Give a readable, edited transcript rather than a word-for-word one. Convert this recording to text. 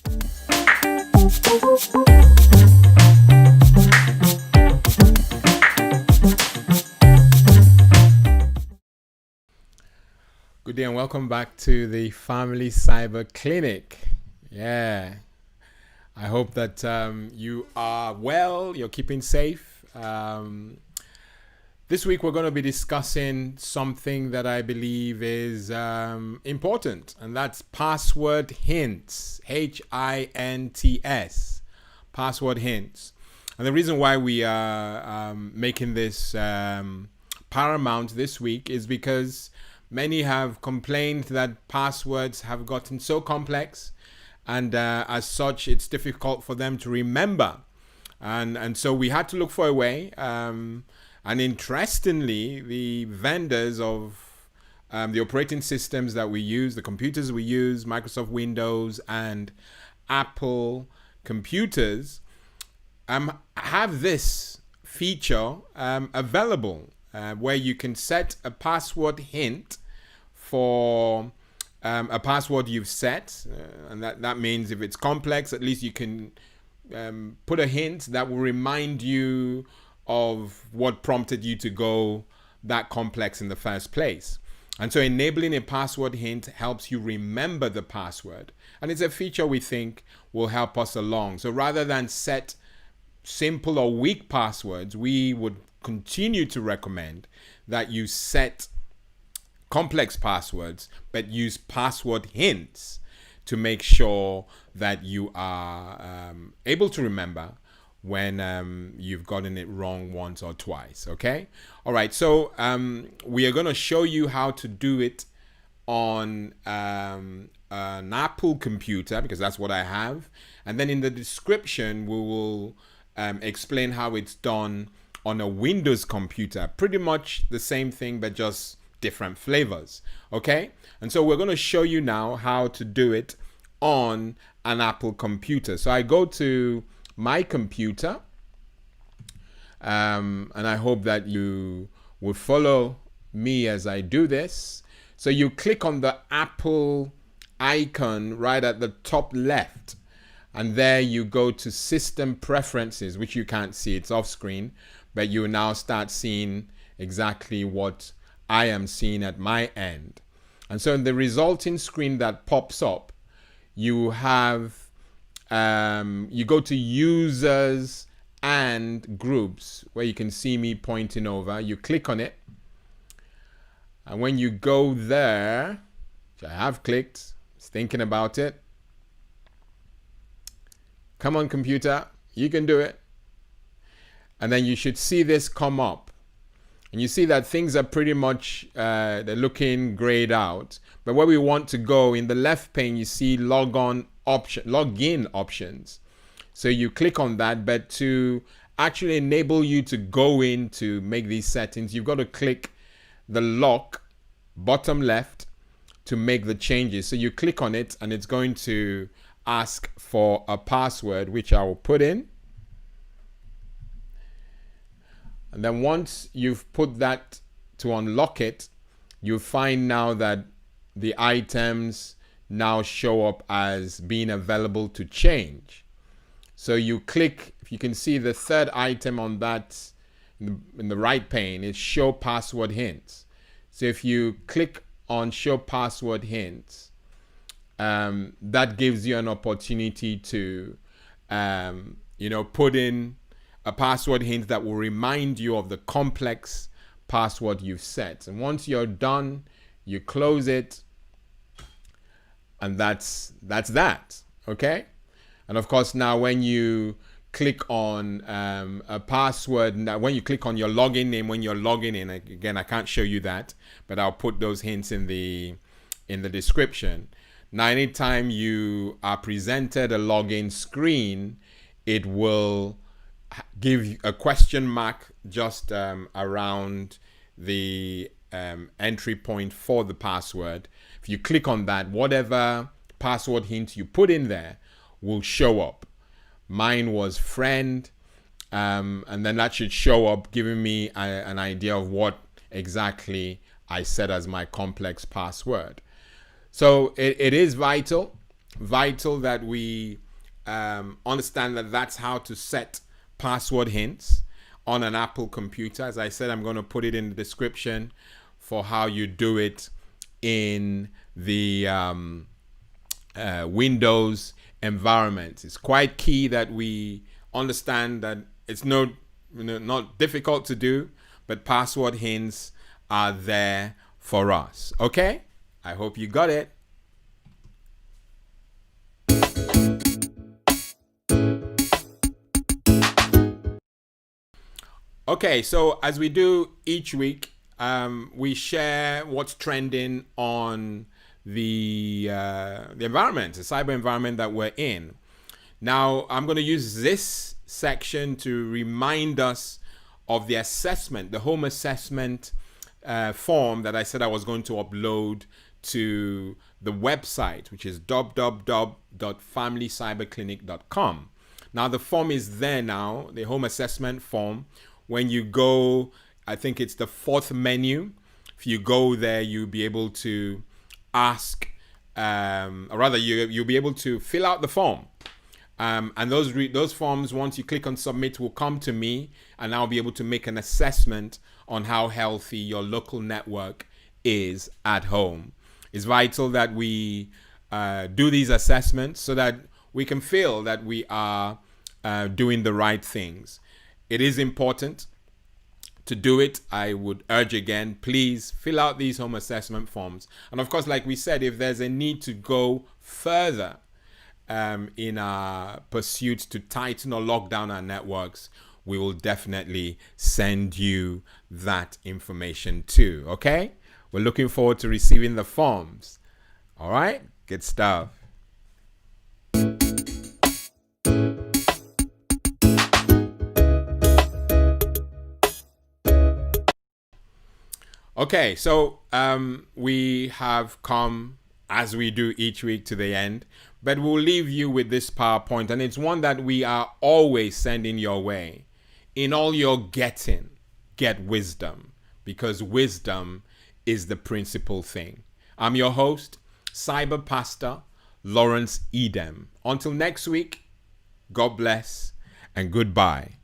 Good day and welcome back to the Family Cyber Clinic. Yeah, I hope that you are well, you're keeping safe. This week we're going to be discussing something that I believe is important, and that's password hints, Hints, password hints. And the reason why we are making this paramount this week is because many have complained that passwords have gotten so complex, and as such, it's difficult for them to remember. And so we had to look for a way. And interestingly, the vendors of the operating systems that we use, the computers we use, Microsoft Windows and Apple computers, have this feature available where you can set a password hint for a password you've set. And that means if it's complex, at least you can put a hint that will remind you of what prompted you to go that complex in the first place. And so enabling a password hint helps you remember the password. And it's a feature we think will help us along. So rather than set simple or weak passwords, we would continue to recommend that you set complex passwords, but use password hints to make sure that you are able to remember when you've gotten it wrong once or twice. Okay, all right, so we are going to show you how to do it on an Apple computer, because that's what I have, and then in the description we will explain how it's done on a Windows computer. Pretty much the same thing, but just different flavors. Okay, and so we're going to show you now how to do it on an Apple computer. So I go to my computer, and I hope that you will follow me as I do this. So you click on the Apple icon right at the top left, and there you go to System Preferences, which you can't see, it's off screen, but you will now start seeing exactly what I am seeing at my end. And so in the resulting screen that pops up, you have you go to Users and Groups, where you can see me pointing over. You click on it, and when you go there, which I have clicked, just thinking about it. Come on, computer, you can do it. And then you should see this come up, and you see that things are pretty much they're looking grayed out. But where we want to go, in the left pane, you see login options. So you click on that, but to actually enable you to go in to make these settings, you've got to click the lock bottom left to make the changes. So you click on it, and it's going to ask for a password, which I will put in. And then once you've put that to unlock it, you find now that the items now show up as being available to change. So you click, if you can see the third item on that in the right pane is Show Password Hints. So if you click on Show Password Hints, that gives you an opportunity to put in a password hint that will remind you of the complex password you've set. And once you're done, you close it, and that's that. Okay, and of course now when you click on a password, now when you click on your login name when you're logging in, again I can't show you that, but I'll put those hints in the description. Now anytime you are presented a login screen, it will give you a question mark just around the entry point for the password. If you click on that, whatever password hint you put in there will show up. Mine was friend, and then that should show up giving me an idea of what exactly I set as my complex password. So it is vital Vital that we understand that that's how to set password hints on an Apple computer. As I said, I'm going to put it in the description for how you do it in the Windows environment. It's quite key that we understand that it's not difficult to do, but password hints are there for us. Okay? I hope you got it. Okay, so as we do each week, we share what's trending on the environment, the cyber environment that we're in. Now, I'm going to use this section to remind us of the assessment, the home assessment form that I said I was going to upload to the website, which is www.familycyberclinic.com. Now, the form is there now, the home assessment form. When you go, I think it's the fourth menu. If you go there, you'll be able to ask, or rather, you'll be able to fill out the form. And those forms, once you click on submit, will come to me, and I'll be able to make an assessment on how healthy your local network is at home. It's vital that we do these assessments so that we can feel that we are doing the right things. It is important to do it. I would urge again, please fill out these home assessment forms. And of course, like we said, if there's a need to go further in our pursuit to tighten or lock down our networks, we will definitely send you that information too. Okay? We're looking forward to receiving the forms. All right? Good stuff. Okay, so we have come, as we do each week, to the end, but we'll leave you with this PowerPoint, and it's one that we are always sending your way. In all your getting, get wisdom, because wisdom is the principal thing. I'm your host, Cyber Pastor Lawrence Edem. Until next week, God bless and goodbye.